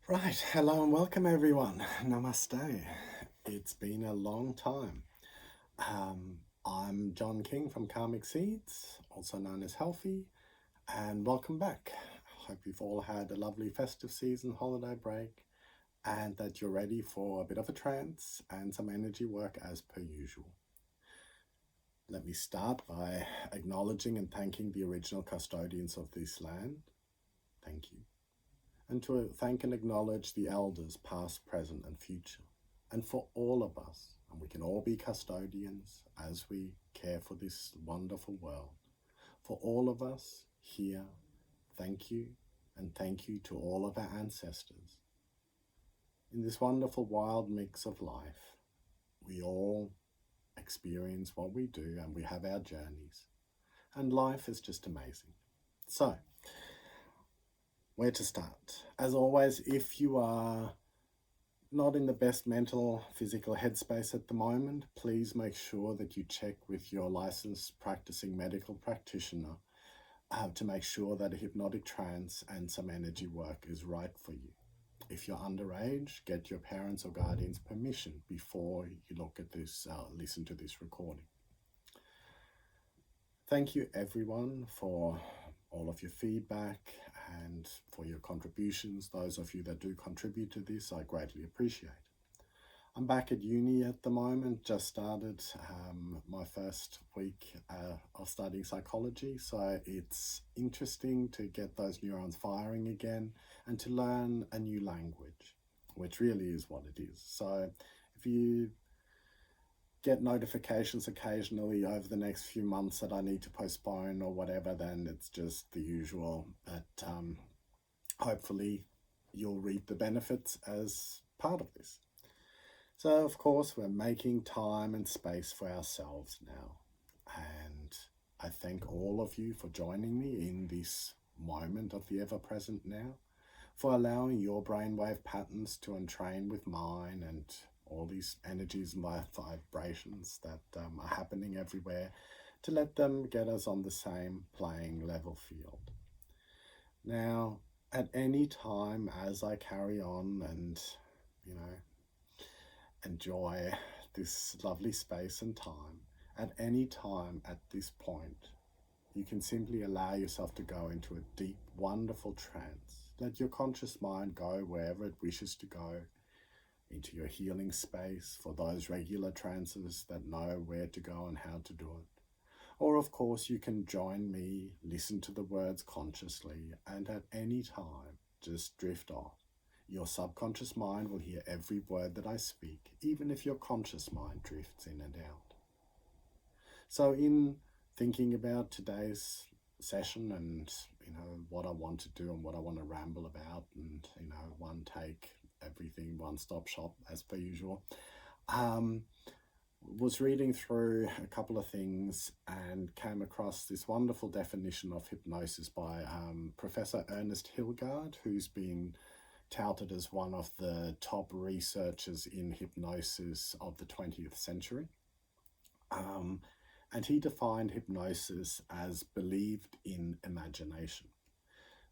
Right, hello and welcome everyone. Namaste. It's been a long time. I'm John King from Karmic Seeds, also known as Helfy, and welcome back. Hope you've all had a lovely festive season, holiday break, and that you're ready for a bit of a trance and some energy work as per usual. Let me start by acknowledging and thanking the original custodians of this land. Thank you. And to thank and acknowledge the elders, past, present, and future. And for all of us, and we can all be custodians as we care for this wonderful world. For all of us here, thank you, and thank you to all of our ancestors. In this wonderful wild mix of life, we all experience what we do, and we have our journeys. And life is just amazing. So, where to start? As always, if you are not in the best mental, physical headspace at the moment, please make sure that you check with your licensed practicing medical practitioner to make sure that a hypnotic trance and some energy work is right for you. If you're underage, get your parents or guardians' permission before you look at this, listen to this recording. Thank you everyone for all of your feedback and for your contributions. Those of you that do contribute to this, I greatly appreciate. I'm back at uni at the moment, just started my first week of studying psychology, so it's interesting to get those neurons firing again and to learn a new language, which really is what it is. So if you get notifications occasionally over the next few months that I need to postpone or whatever, then it's just the usual. But hopefully you'll reap the benefits as part of this. So of course we're making time and space for ourselves now, and I thank all of you for joining me in this moment of the ever-present now, for allowing your brainwave patterns to entrain with mine and all these energies and vibrations that are happening everywhere, to let them get us on the same playing level field. Now, at any time as I carry on and, enjoy this lovely space and time, at any time at this point, you can simply allow yourself to go into a deep, wonderful trance. Let your conscious mind go wherever it wishes to go, into your healing space for those regular trances that know where to go and how to do it. Or of course you can join me, listen to the words consciously, and at any time just drift off. Your subconscious mind will hear every word that I speak, even if your conscious mind drifts in and out. So in thinking about today's session and what I want to do and what I want to ramble about, and one take, everything, one-stop shop as per usual, was reading through a couple of things and came across this wonderful definition of hypnosis by Professor Ernest Hilgard, who's been touted as one of the top researchers in hypnosis of the 20th century. And he defined hypnosis as believed in imagination.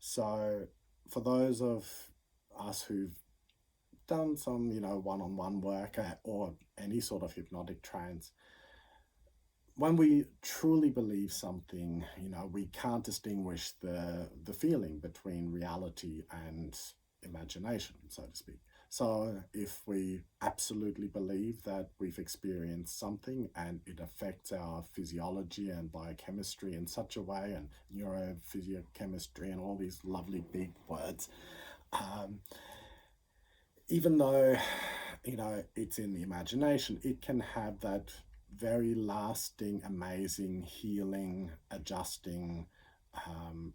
So for those of us who've done some, one-on-one work or any sort of hypnotic trance, when we truly believe something, we can't distinguish the feeling between reality and imagination, so to speak. So if we absolutely believe that we've experienced something and it affects our physiology and biochemistry in such a way, and neurophysiochemistry and all these lovely big words, even though, it's in the imagination, it can have that very lasting, amazing, healing, adjusting,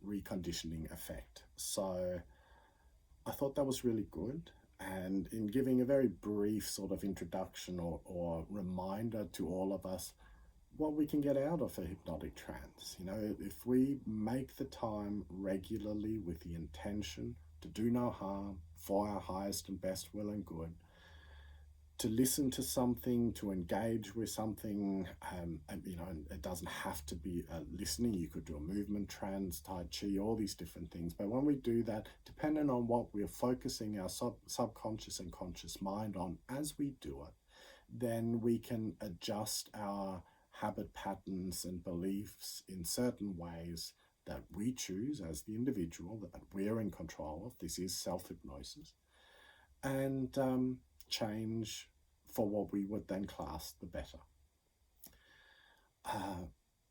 reconditioning effect. So I thought that was really good. And in giving a very brief sort of introduction or reminder to all of us what we can get out of a hypnotic trance. If we make the time regularly with the intention to do no harm, for our highest and best will and good, to listen to something, to engage with something, and it doesn't have to be listening. You could do a movement trance, Tai Chi, all these different things. But when we do that, depending on what we're focusing our subconscious and conscious mind on as we do it, then we can adjust our habit patterns and beliefs in certain ways that we choose as the individual, that we're in control of. This is self-hypnosis. And change for what we would then class the better.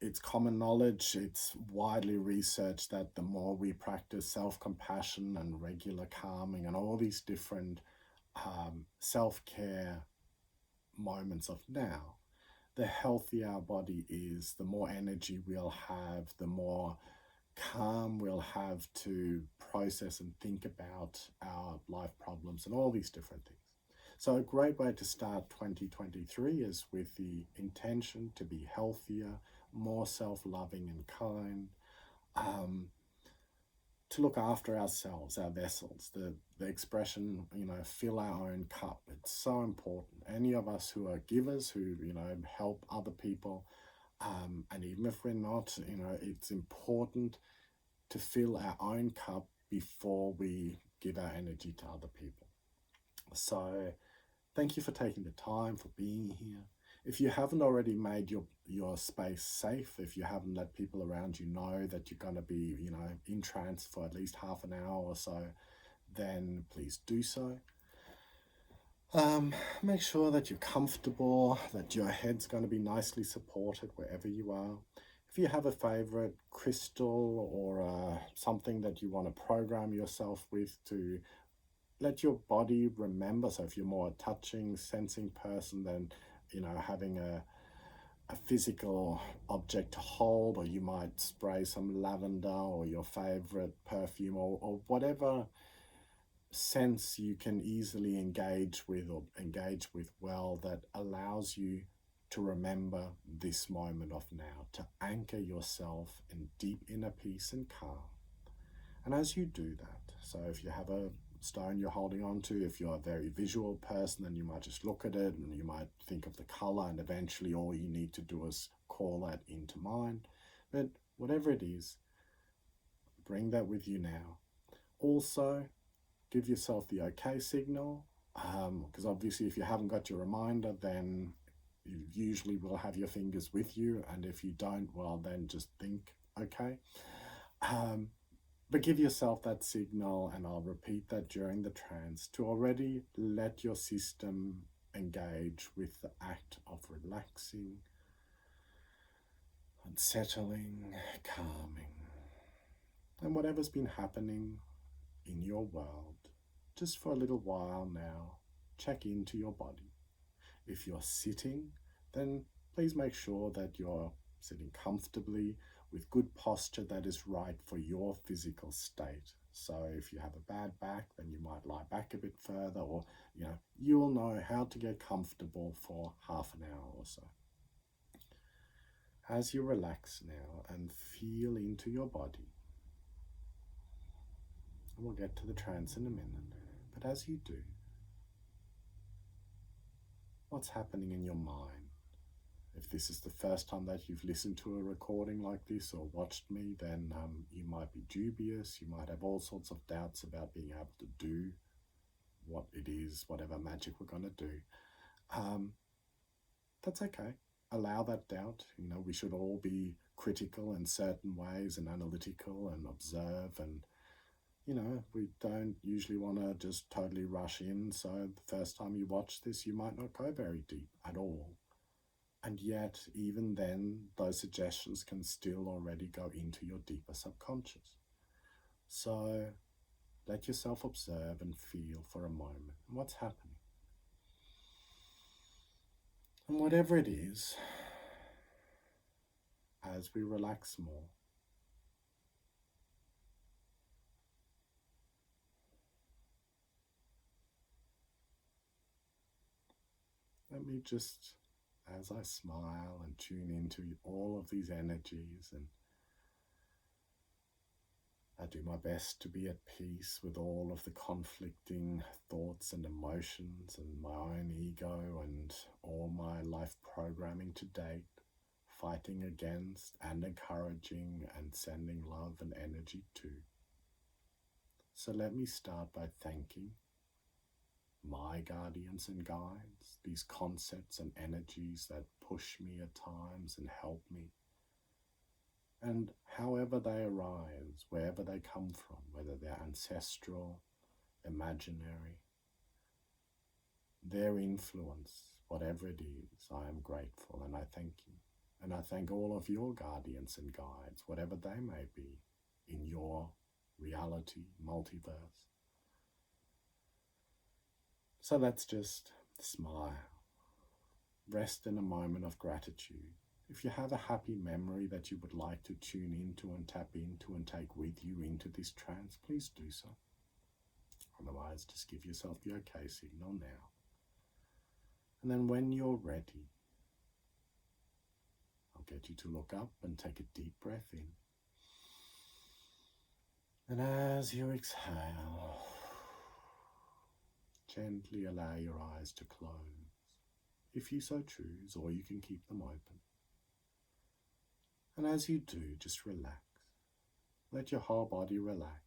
It's common knowledge, it's widely researched that the more we practice self-compassion and regular calming and all these different self-care moments of now, the healthier our body is, the more energy we'll have, the more calm we'll have to process and think about our life problems and all these different things. So a great way to start 2023 is with the intention to be healthier, more self-loving and kind, to look after ourselves, our vessels, the expression, fill our own cup. It's so important. Any of us who are givers, who, help other people, and even if we're not, it's important to fill our own cup before we give our energy to other people. So thank you for taking the time, for being here. If you haven't already made your space safe, if you haven't let people around you know that you're going to be, in trance for at least half an hour or so, then please do so. Make sure that you're comfortable, that your head's going to be nicely supported wherever you are. If you have a favorite crystal or something that you want to program yourself with to let your body remember, so if you're more a touching, sensing person, then having a physical object to hold, or you might spray some lavender or your favorite perfume or whatever sense you can easily engage with well, that allows you to remember this moment of now, to anchor yourself in deep inner peace and calm. And as you do that, so if you have a stone you're holding on to, if you're a very visual person, then you might just look at it and you might think of the color, and eventually all you need to do is call that into mind. But whatever it is, bring that with you now. Also, give yourself the okay signal, because obviously if you haven't got your reminder, then you usually will have your fingers with you, and if you don't, well, then just think okay. But give yourself that signal, and I'll repeat that during the trance, to already let your system engage with the act of relaxing, unsettling, calming. And whatever's been happening in your world, just for a little while now, check into your body. If you're sitting, then please make sure that you're sitting comfortably with good posture that is right for your physical state. So if you have a bad back, then you might lie back a bit further, or you will know how to get comfortable for half an hour or so. As you relax now and feel into your body, and we'll get to the trance in a minute, but as you do, what's happening in your mind? If this is the first time that you've listened to a recording like this or watched me, then you might be dubious. You might have all sorts of doubts about being able to do what it is, whatever magic we're going to do. That's okay. Allow that doubt. We should all be critical in certain ways and analytical and observe, and we don't usually want to just totally rush in. So the first time you watch this, you might not go very deep at all. And yet, even then, those suggestions can still already go into your deeper subconscious. So let yourself observe and feel for a moment what's happening. And whatever it is, as we relax more, let me just, as I smile and tune into all of these energies and I do my best to be at peace with all of the conflicting thoughts and emotions and my own ego and all my life programming to date, fighting against and encouraging and sending love and energy to. So let me start by thanking my guardians and guides, these concepts and energies that push me at times and help me. And however they arise, wherever they come from, whether they're ancestral, imaginary, their influence, whatever it is, I am grateful and I thank you. And I thank all of your guardians and guides, whatever they may be, in your reality, multiverse. So let's just smile, rest in a moment of gratitude. If you have a happy memory that you would like to tune into and tap into and take with you into this trance, please do so. Otherwise, just give yourself the okay signal now. And then when you're ready, I'll get you to look up and take a deep breath in. And as you exhale, gently allow your eyes to close, if you so choose, or you can keep them open. And as you do, just relax. Let your whole body relax.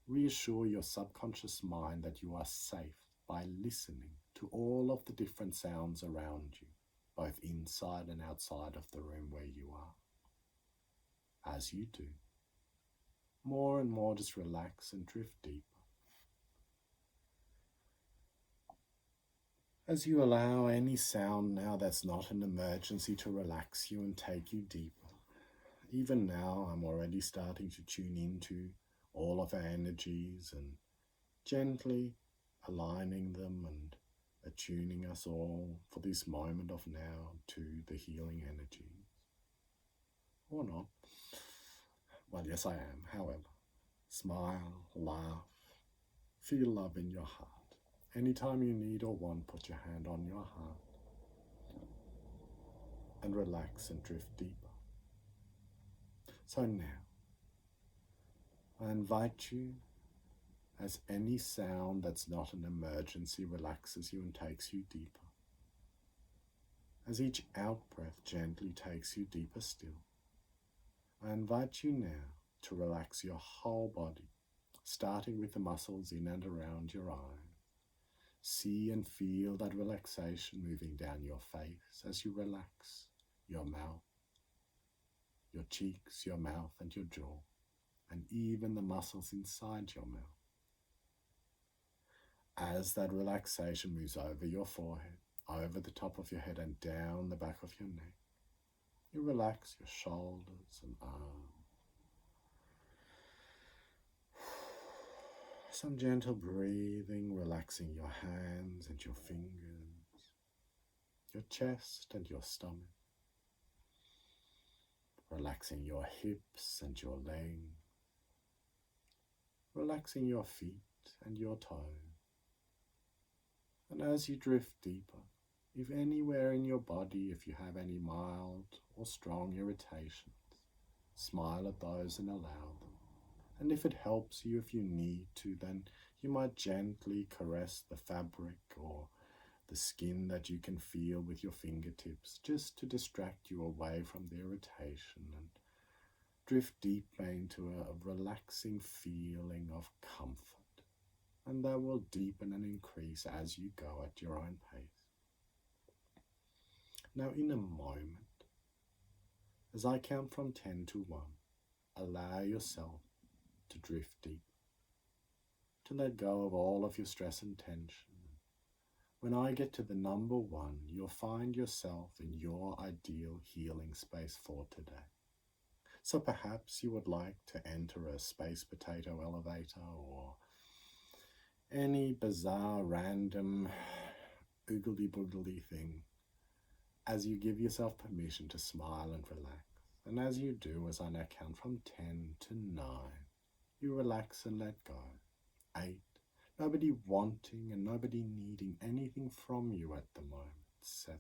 Reassure your subconscious mind that you are safe by listening to all of the different sounds around you, both inside and outside of the room where you are. As you do, more and more just relax and drift deeper. As you allow any sound now that's not an emergency to relax you and take you deeper. Even now, I'm already starting to tune into all of our energies and gently aligning them and attuning us all for this moment of now to the healing energies. Or not. Well, yes, I am. However, smile, laugh, feel love in your heart. Anytime you need or want, put your hand on your heart and relax and drift deeper. So now, I invite you, as any sound that's not an emergency relaxes you and takes you deeper, as each out-breath gently takes you deeper still, I invite you now to relax your whole body, starting with the muscles in and around your eyes. See and feel that relaxation moving down your face as you relax your mouth, your cheeks, your mouth and your jaw, and even the muscles inside your mouth. As that relaxation moves over your forehead, over the top of your head and down the back of your neck, you relax your shoulders and arms. Some gentle breathing, relaxing your hands and your fingers, your chest and your stomach, relaxing your hips and your legs, relaxing your feet and your toes. And as you drift deeper, if anywhere in your body, if you have any mild or strong irritations, smile at those and allow them. And if it helps you, if you need to, then you might gently caress the fabric or the skin that you can feel with your fingertips, just to distract you away from the irritation and drift deeper into a relaxing feeling of comfort. And that will deepen and increase as you go at your own pace. Now, in a moment, as I count from 10 to 1, allow yourself to drift deep, to let go of all of your stress and tension. When I get to the number 1, you'll find yourself in your ideal healing space for today. So perhaps you would like to enter a space potato elevator or any bizarre, random, oogly-boogly thing, as you give yourself permission to smile and relax. And as you do, as I now count from 10 to 9, you relax and let go. 8, nobody wanting and nobody needing anything from you at the moment. 7,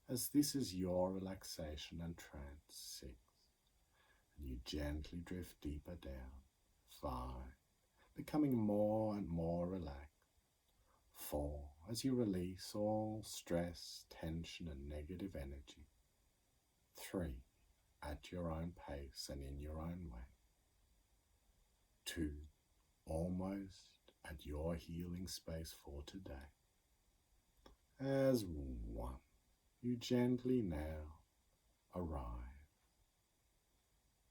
as this is your relaxation and trance. 6, and you gently drift deeper down. 5, becoming more and more relaxed. 4, as you release all stress, tension and negative energy. 3, at your own pace and in your own way. 2, almost at your healing space for today. As 1, you gently now arrive.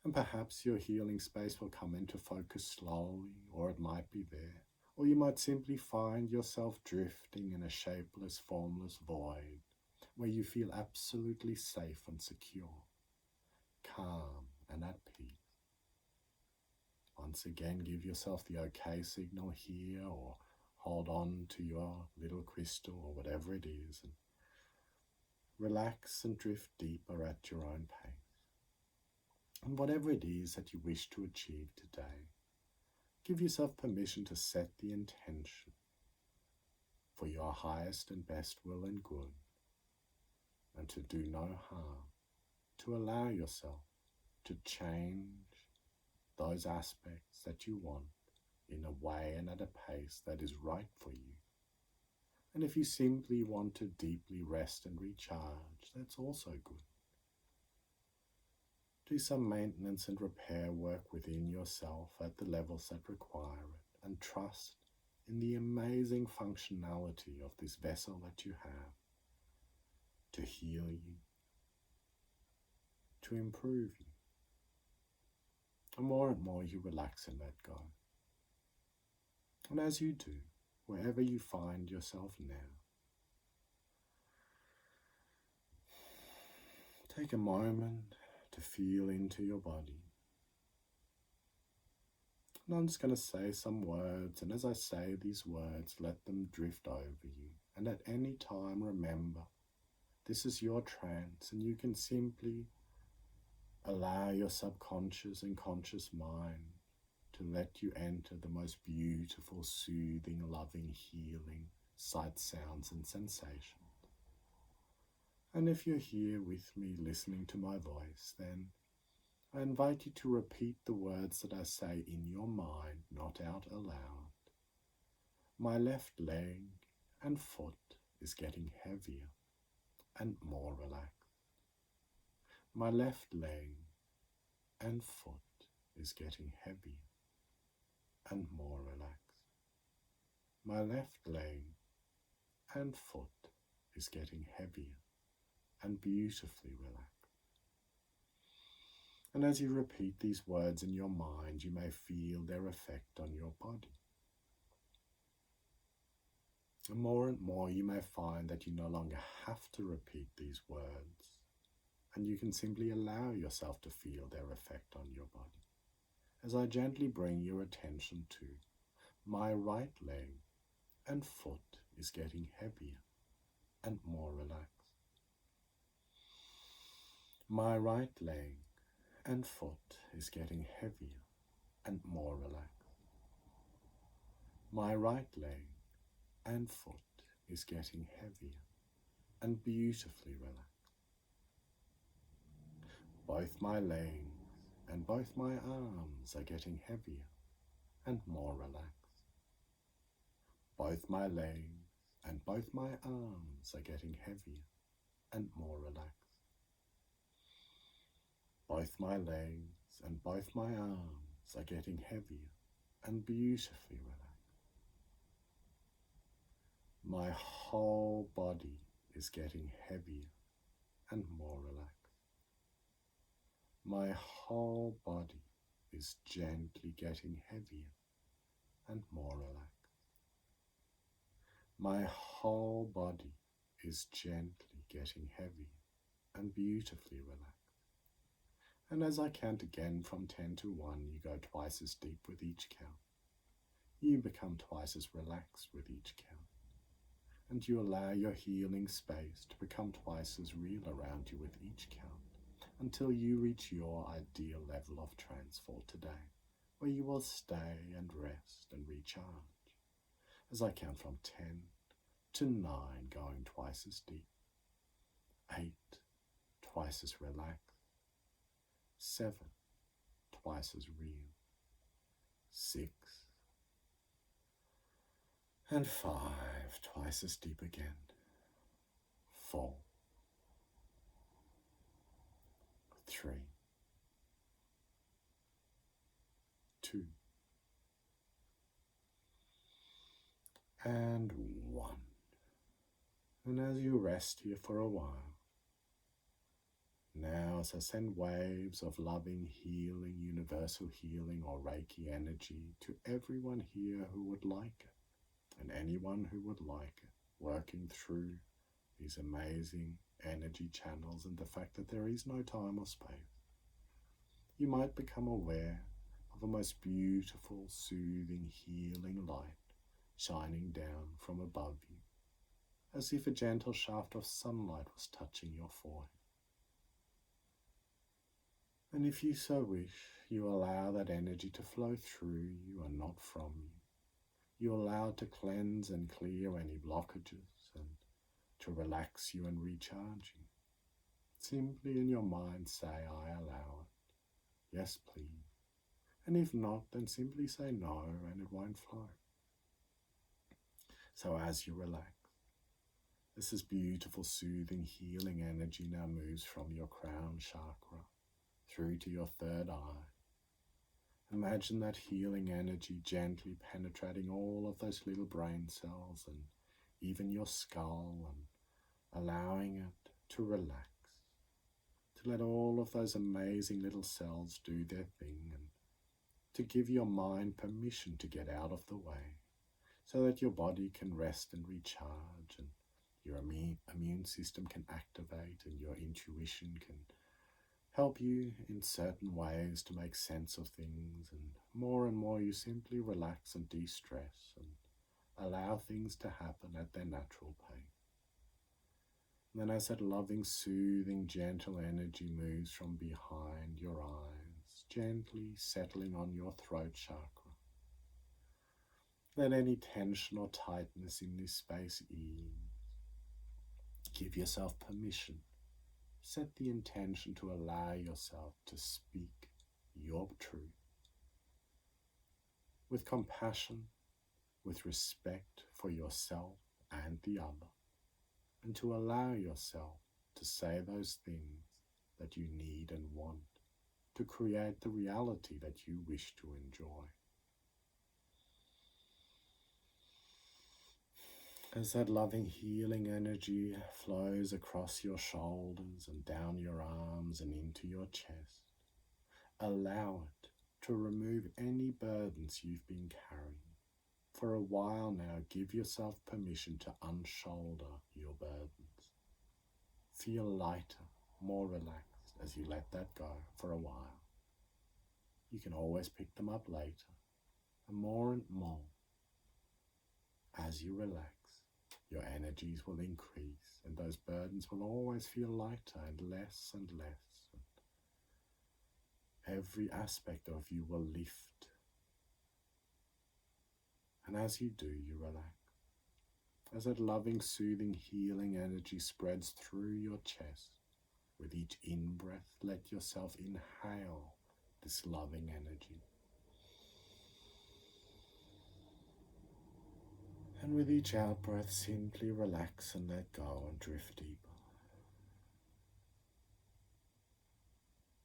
And perhaps your healing space will come into focus slowly, or it might be there. Or you might simply find yourself drifting in a shapeless, formless void where you feel absolutely safe and secure, calm and at peace. Once again, give yourself the okay signal here, or hold on to your little crystal or whatever it is, and relax and drift deeper at your own pace. And whatever it is that you wish to achieve today, give yourself permission to set the intention for your highest and best will and good, and to do no harm, to allow yourself to change those aspects that you want in a way and at a pace that is right for you. And if you simply want to deeply rest and recharge, that's also good. Do some maintenance and repair work within yourself at the levels that require it, and trust in the amazing functionality of this vessel that you have to heal you, to improve you. And more you relax and let go. And as you do, wherever you find yourself now, take a moment to feel into your body. And I'm just going to say some words, and as I say these words, let them drift over you. And at any time, remember, this is your trance, and you can simply allow your subconscious and conscious mind to let you enter the most beautiful, soothing, loving, healing sights, sounds and sensations. And if you're here with me listening to my voice, then I invite you to repeat the words that I say in your mind, not out aloud. My left leg and foot is getting heavier and more relaxed. My left leg and foot is getting heavier and more relaxed. My left leg and foot is getting heavier and beautifully relaxed. And as you repeat these words in your mind, you may feel their effect on your body. And more you may find that you no longer have to repeat these words, and you can simply allow yourself to feel their effect on your body. As I gently bring your attention to my right leg and foot is getting heavier and more relaxed. My right leg and foot is getting heavier and more relaxed. My right leg and foot is getting heavier and beautifully relaxed. Both my legs and both my arms are getting heavier and more relaxed. Both my legs and both my arms are getting heavier and more relaxed. Both my legs and both my arms are getting heavier and beautifully relaxed. My whole body is getting heavier and more relaxed. My whole body is gently getting heavier and more relaxed. My whole body is gently getting heavier and beautifully relaxed. And as I count again from 10 to 1, you go twice as deep with each count. You become twice as relaxed with each count. And you allow your healing space to become twice as real around you with each count, until you reach your ideal level of trance for today, where you will stay and rest and recharge. As I count from 10 to 9, going twice as deep. 8, twice as relaxed. 7, twice as real. 6 and 5, twice as deep again. 4, 3, 2, and 1. And as you rest here for a while, now as I send waves of loving, healing, universal healing or Reiki energy to everyone here who would like it, and anyone who would like it, working through these amazing energy channels and the fact that there is no time or space, you might become aware of a most beautiful, soothing, healing light shining down from above you, as if a gentle shaft of sunlight was touching your forehead. And if you so wish, you allow that energy to flow through you and not from you. You allow it to cleanse and clear any blockages and to relax you and recharge you. Simply in your mind say, I allow it. Yes, please. And if not, then simply say no and it won't flow. So as you relax, this beautiful, soothing, healing energy now moves from your crown chakra through to your third eye. Imagine that healing energy gently penetrating all of those little brain cells and even your skull, and allowing it to relax, to let all of those amazing little cells do their thing, and to give your mind permission to get out of the way so that your body can rest and recharge, and your immune system can activate, and your intuition can help you in certain ways to make sense of things, and more you simply relax and de-stress and allow things to happen at their natural pace. And then as that loving, soothing, gentle energy moves from behind your eyes, gently settling on your throat chakra, let any tension or tightness in this space ease. Give yourself permission. Set the intention to allow yourself to speak your truth with compassion, with respect for yourself and the other, and to allow yourself to say those things that you need and want to create the reality that you wish to enjoy. As that loving, healing energy flows across your shoulders and down your arms and into your chest, allow it to remove any burdens you've been carrying. For a while now, give yourself permission to unshoulder your burdens. Feel lighter, more relaxed as you let that go for a while. You can always pick them up later, and more as you relax, your energies will increase, and those burdens will always feel lighter and less. Every aspect of you will lift. And as you do, you relax. As that loving, soothing, healing energy spreads through your chest, with each in-breath, let yourself inhale this loving energy. And with each out-breath, simply relax and let go and drift deeper.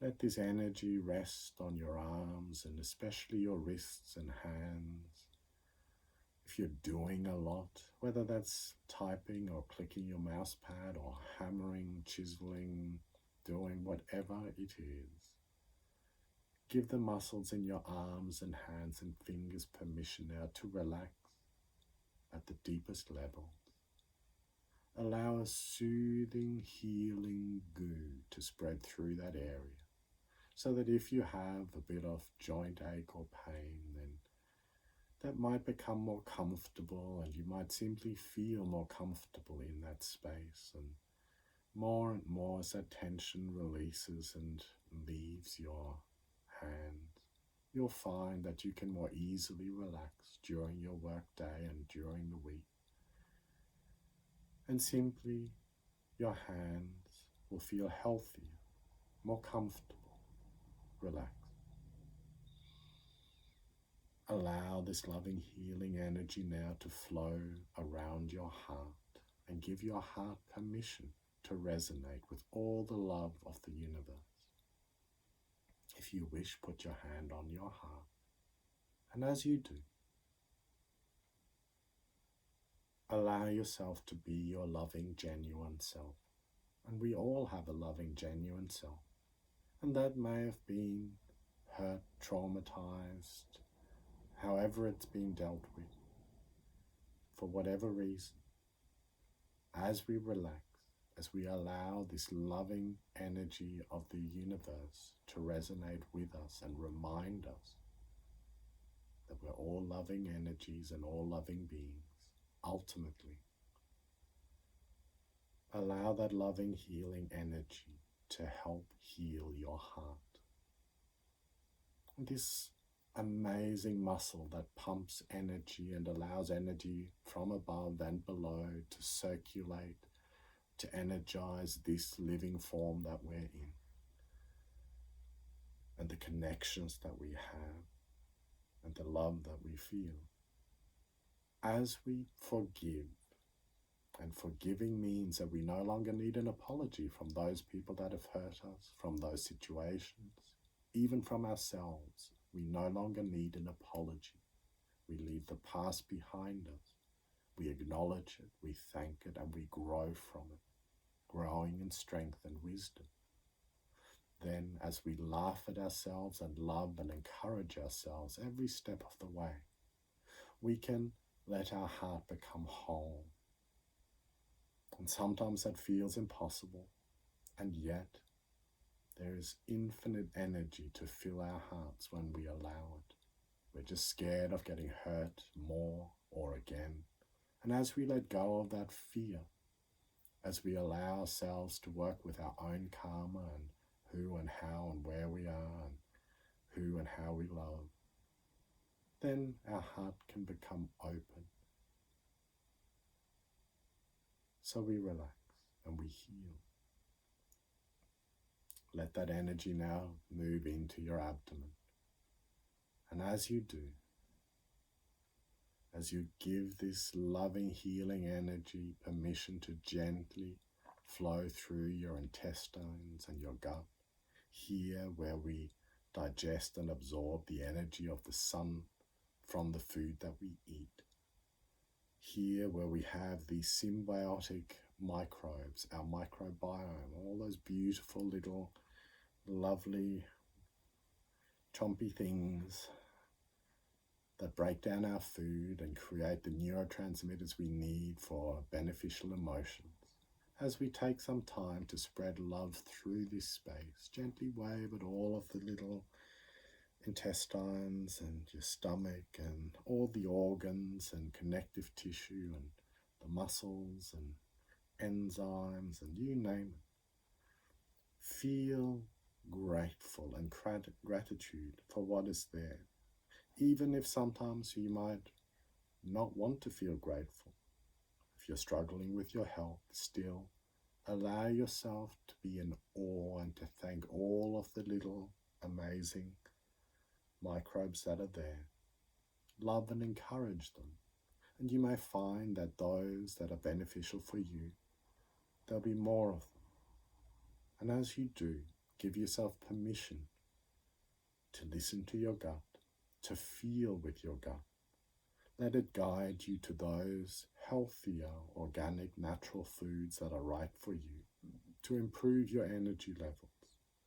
Let this energy rest on your arms and especially your wrists and hands. If you're doing a lot, whether that's typing or clicking your mouse pad or hammering, chiseling, doing whatever it is, give the muscles in your arms and hands and fingers permission now to relax at the deepest levels. Allow a soothing, healing goo to spread through that area, so that if you have a bit of joint ache or pain, then that might become more comfortable, and you might simply feel more comfortable in that space. And more as that tension releases and leaves your hands, you'll find that you can more easily relax during your work day and during the week. And simply your hands will feel healthier, more comfortable, relaxed. Allow this loving healing energy now to flow around your heart and give your heart permission to resonate with all the love of the universe. If you wish, put your hand on your heart, and as you do, allow yourself to be your loving, genuine self. And we all have a loving, genuine self. And that may have been hurt, traumatized, however it's been dealt with, for whatever reason. As we relax, as we allow this loving energy of the universe to resonate with us and remind us that we're all loving energies and all loving beings, ultimately, allow that loving healing energy to help heal your heart. This amazing muscle that pumps energy and allows energy from above and below to circulate, to energize this living form that we're in, and the connections that we have, and the love that we feel. As we forgive, and forgiving means that we no longer need an apology from those people that have hurt us, from those situations, even from ourselves. We no longer need an apology. We leave the past behind us. We acknowledge it, we thank it, and we grow from it, growing in strength and wisdom. Then, as we laugh at ourselves and love and encourage ourselves every step of the way, we can let our heart become whole. And sometimes that feels impossible, and yet there is infinite energy to fill our hearts when we allow it. We're just scared of getting hurt more or again. And as we let go of that fear, as we allow ourselves to work with our own karma and who and how and where we are and who and how we love, then our heart can become open. So we relax and we heal. Let that energy now move into your abdomen. And as you do, as you give this loving healing energy permission to gently flow through your intestines and your gut, here where we digest and absorb the energy of the sun from the food that we eat, here where we have these symbiotic microbes, our microbiome, all those beautiful little lovely chompy things that break down our food and create the neurotransmitters we need for beneficial emotions. As we take some time to spread love through this space, gently wave at all of the little intestines and your stomach and all the organs and connective tissue and the muscles and enzymes and you name it. Feel grateful and gratitude for what is there, even if sometimes you might not want to feel grateful. If you're struggling with your health, still allow yourself to be in awe and to thank all of the little amazing microbes that are there. Love and encourage them. And you may find that those that are beneficial for you, there'll be more of them. And as you do, give yourself permission to listen to your gut, to feel with your gut. Let it guide you to those healthier, organic, natural foods that are right for you, to improve your energy levels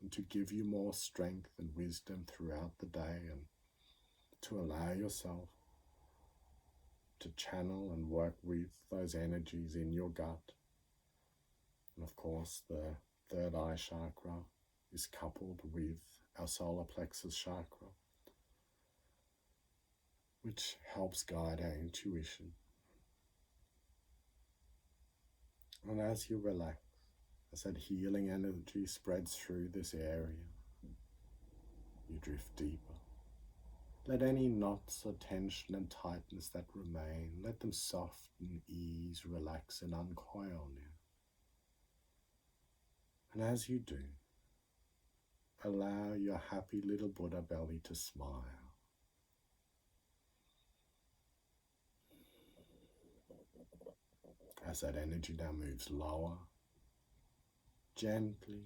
and to give you more strength and wisdom throughout the day, and to allow yourself to channel and work with those energies in your gut. And of course, the third eye chakra is coupled with our solar plexus chakra, which helps guide our intuition. And as you relax, as that healing energy spreads through this area, you drift deeper. Let any knots or tension and tightness that remain, let them soften, ease, relax, and uncoil now. And as you do, allow your happy little Buddha belly to smile. As that energy now moves lower, gently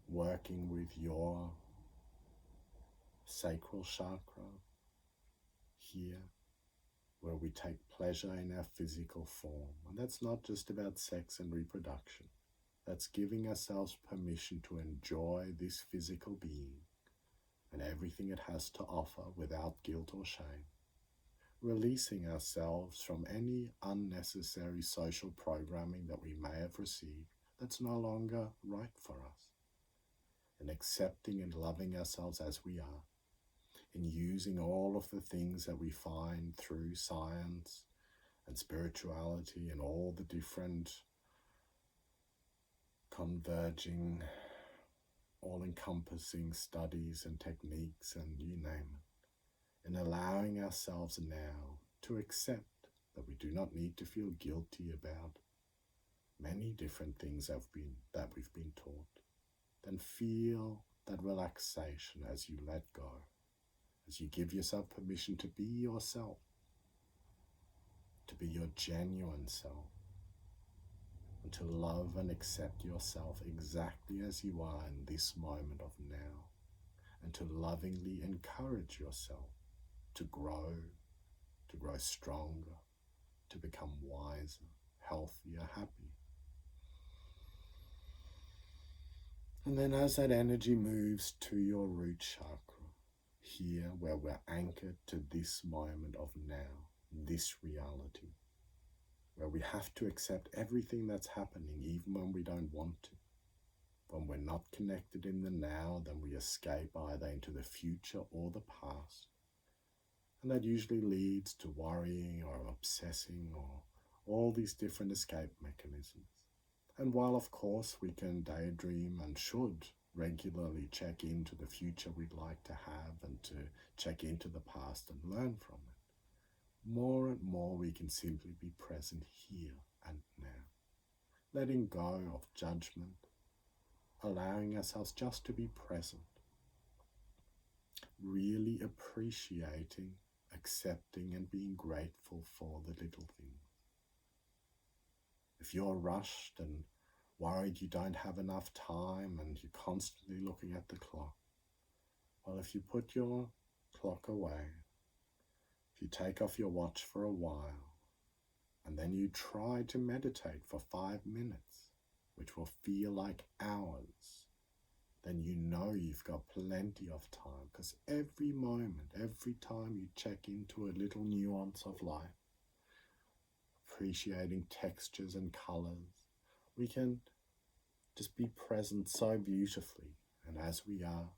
working with your sacral chakra here, where we take pleasure in our physical form. And that's not just about sex and reproduction. That's giving ourselves permission to enjoy this physical being and everything it has to offer without guilt or shame. Releasing ourselves from any unnecessary social programming that we may have received that's no longer right for us. And accepting and loving ourselves as we are. And using all of the things that we find through science and spirituality and all the different converging, all-encompassing studies and techniques and you name it, and allowing ourselves now to accept that we do not need to feel guilty about many different things that we've been taught. Then feel that relaxation as you let go, as you give yourself permission to be yourself, to be your genuine self, and to love and accept yourself exactly as you are in this moment of now, and to lovingly encourage yourself to grow stronger, to become wiser, healthier, happy. And then as that energy moves to your root chakra, here where we're anchored to this moment of now, this reality, where we have to accept everything that's happening even when we don't want to. When we're not connected in the now, then we escape either into the future or the past. And that usually leads to worrying or obsessing or all these different escape mechanisms. And while of course we can daydream and should regularly check into the future we'd like to have and to check into the past and learn from it, more and more we can simply be present here and now, letting go of judgment, allowing ourselves just to be present, really appreciating, accepting and being grateful for the little things. If you're rushed and worried you don't have enough time and you're constantly looking at the clock, well, if you put your clock away, if you take off your watch for a while, and then you try to meditate for 5 minutes, which will feel like hours, then you know you've got plenty of time, because every moment, every time you check into a little nuance of life, appreciating textures and colors, we can just be present so beautifully. And as we are,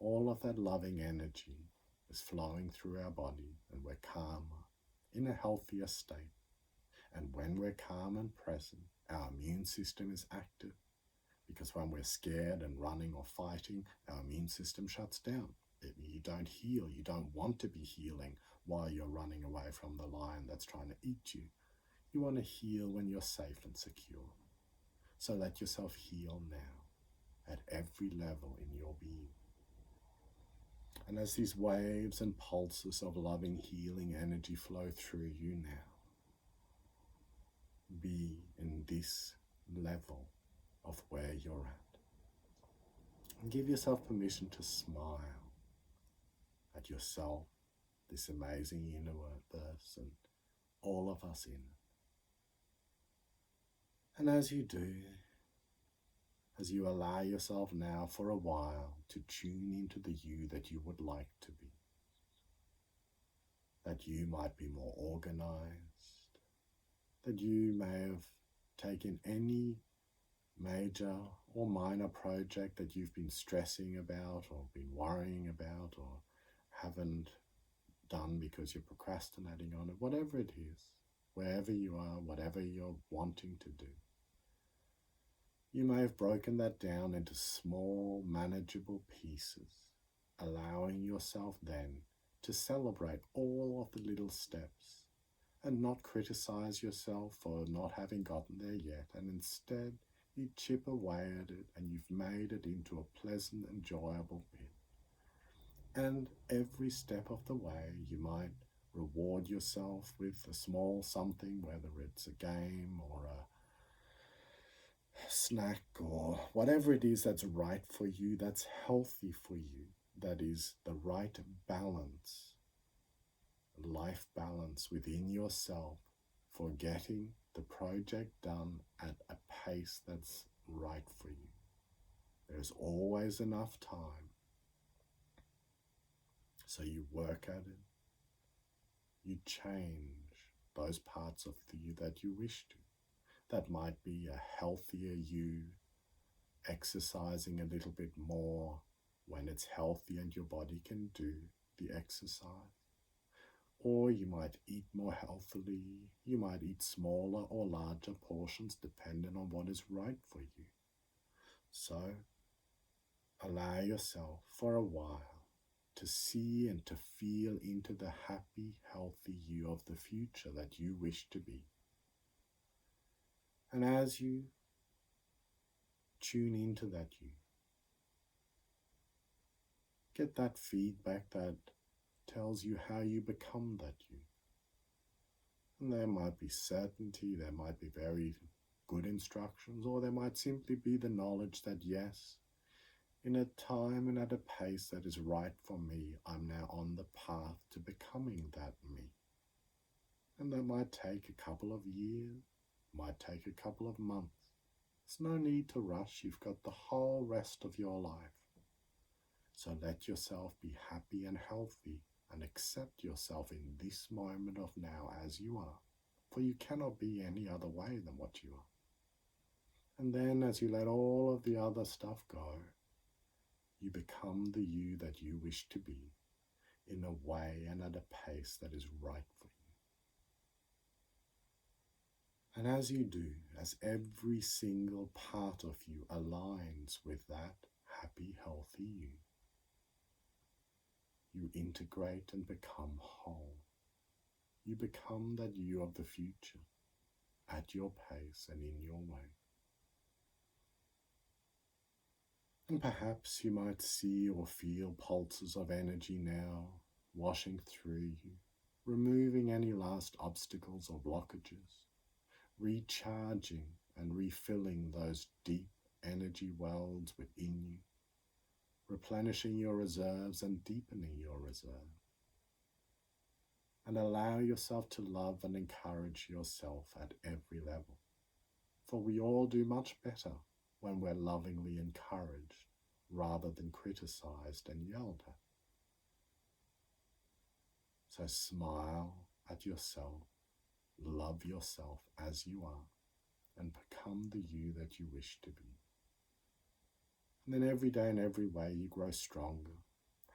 all of that loving energy is flowing through our body, and we're calmer, in a healthier state. And when we're calm and present, our immune system is active, because when we're scared and running or fighting, our immune system shuts down. You don't heal. You don't want to be healing while you're running away from the lion that's trying to eat you. You want to heal when you're safe and secure. So let yourself heal now at every level in your being. And as these waves and pulses of loving, healing energy flow through you now, be in this level of where you're at. And give yourself permission to smile at yourself, this amazing universe, and all of us in it. And as you do, as you allow yourself now for a while to tune into the you that you would like to be, that you might be more organized, that you may have taken any major or minor project that you've been stressing about or been worrying about or haven't done because you're procrastinating on it, whatever it is, wherever you are, whatever you're wanting to do. You may have broken that down into small, manageable pieces, allowing yourself then to celebrate all of the little steps and not criticize yourself for not having gotten there yet, and instead you chip away at it and you've made it into a pleasant, enjoyable bit. And every step of the way you might reward reward yourself with a small something, whether it's a game or a snack or whatever it is that's right for you, that's healthy for you, that is the right balance, life balance within yourself for getting the project done at a pace that's right for you. There's always enough time. So you work at it. You change those parts of you that you wish to. That might be a healthier you, exercising a little bit more when it's healthy and your body can do the exercise. Or you might eat more healthily. You might eat smaller or larger portions depending on what is right for you. So allow yourself for a while to see and to feel into the happy, healthy you of the future that you wish to be. And as you tune into that you, get that feedback that tells you how you become that you. And there might be certainty, there might be very good instructions, or there might simply be the knowledge that yes, in a time and at a pace that is right for me, I'm now on the path to becoming that me. And that might take a couple of years, might take a couple of months. There's no need to rush. You've got the whole rest of your life. So let yourself be happy and healthy and accept yourself in this moment of now as you are. For you cannot be any other way than what you are. And then as you let all of the other stuff go, you become the you that you wish to be in a way and at a pace that is right for you. And as you do, as every single part of you aligns with that happy, healthy you, you integrate and become whole. You become that you of the future at your pace and in your way. And perhaps you might see or feel pulses of energy now washing through you, removing any last obstacles or blockages, recharging and refilling those deep energy wells within you, replenishing your reserves and deepening your reserve. And allow yourself to love and encourage yourself at every level. For we all do much better when we're lovingly encouraged rather than criticized and yelled at. So smile at yourself, love yourself as you are, and become the you that you wish to be. And then every day in every way you grow stronger,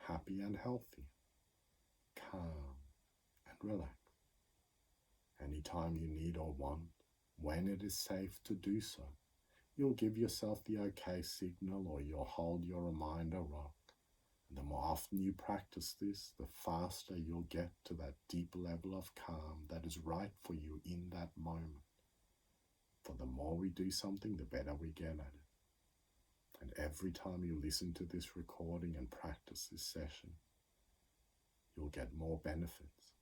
happy and healthy, calm and relaxed. Anytime you need or want, when it is safe to do so, you'll give yourself the okay signal or you'll hold your reminder rock. And the more often you practice this, the faster you'll get to that deep level of calm that is right for you in that moment. For the more we do something, the better we get at it. And every time you listen to this recording and practice this session, you'll get more benefits.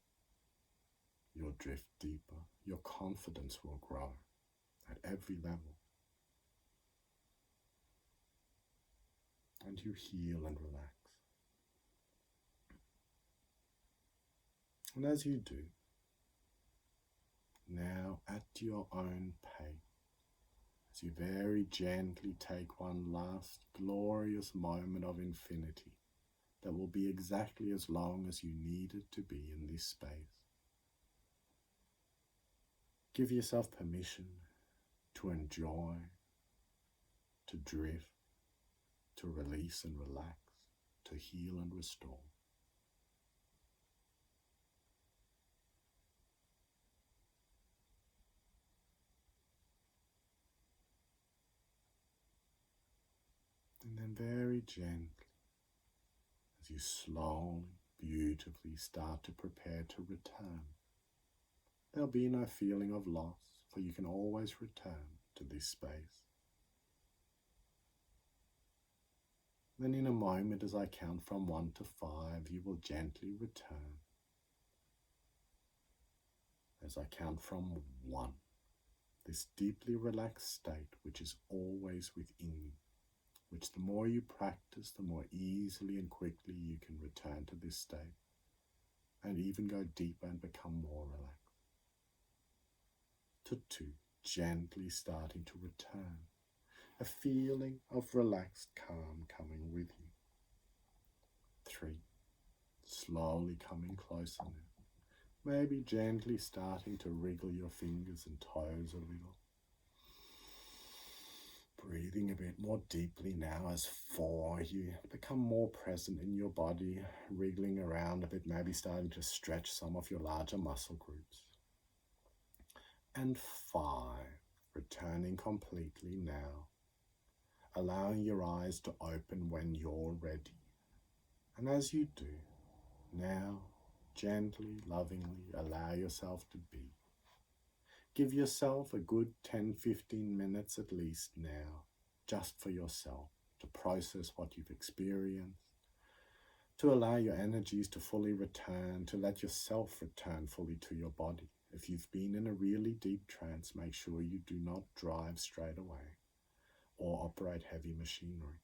You'll drift deeper. Your confidence will grow at every level. And you heal and relax. And as you do, now at your own pace, as you very gently take one last glorious moment of infinity that will be exactly as long as you need it to be in this space, give yourself permission to enjoy, to drift, to release and relax, to heal and restore. And then very gently, as you slowly, beautifully start to prepare to return, there'll be no feeling of loss, for you can always return to this space. Then in a moment, as I count from 1 to 5, you will gently return. as I count from 1. This deeply relaxed state which is always within you, which the more you practice, the more easily and quickly you can return to this state and even go deeper and become more relaxed. To 2, gently starting to return, a feeling of relaxed calm coming with you. 3, slowly coming closer now. Maybe gently starting to wriggle your fingers and toes a little. Breathing a bit more deeply now as 4, you become more present in your body, wriggling around a bit, maybe starting to stretch some of your larger muscle groups. And 5, returning completely now, allowing your eyes to open when you're ready. And as you do, now, gently, lovingly allow yourself to be. Give yourself a good 10-15 minutes at least now, just for yourself, to process what you've experienced, to allow your energies to fully return, to let yourself return fully to your body. If you've been in a really deep trance, make sure you do not drive straight away or operate heavy machinery,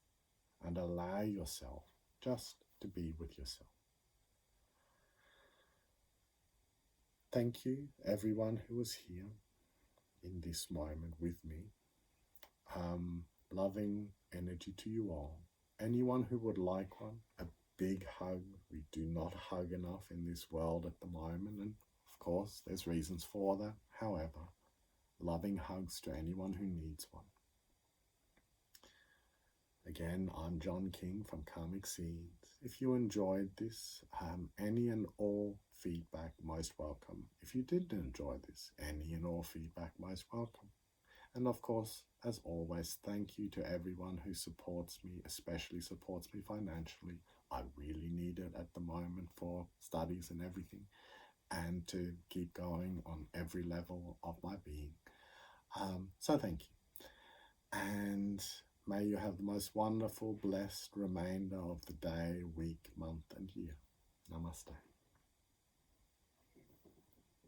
and allow yourself just to be with yourself. Thank you, everyone who was here in this moment with me. Loving energy to you all. Anyone who would like one, a big hug. We do not hug enough in this world at the moment, and of course there's reasons for that. However, loving hugs to anyone who needs one. Again, I'm John King from Karmic Seeds. If you enjoyed this, any and all feedback most welcome. If you didn't enjoy this, any and all feedback most welcome. And of course, as always, thank you to everyone who supports me, especially supports me financially. I really need it at the moment for studies and everything, and to keep going on every level of my being. So thank you. And may you have the most wonderful, blessed remainder of the day, week, month, and year. Namaste.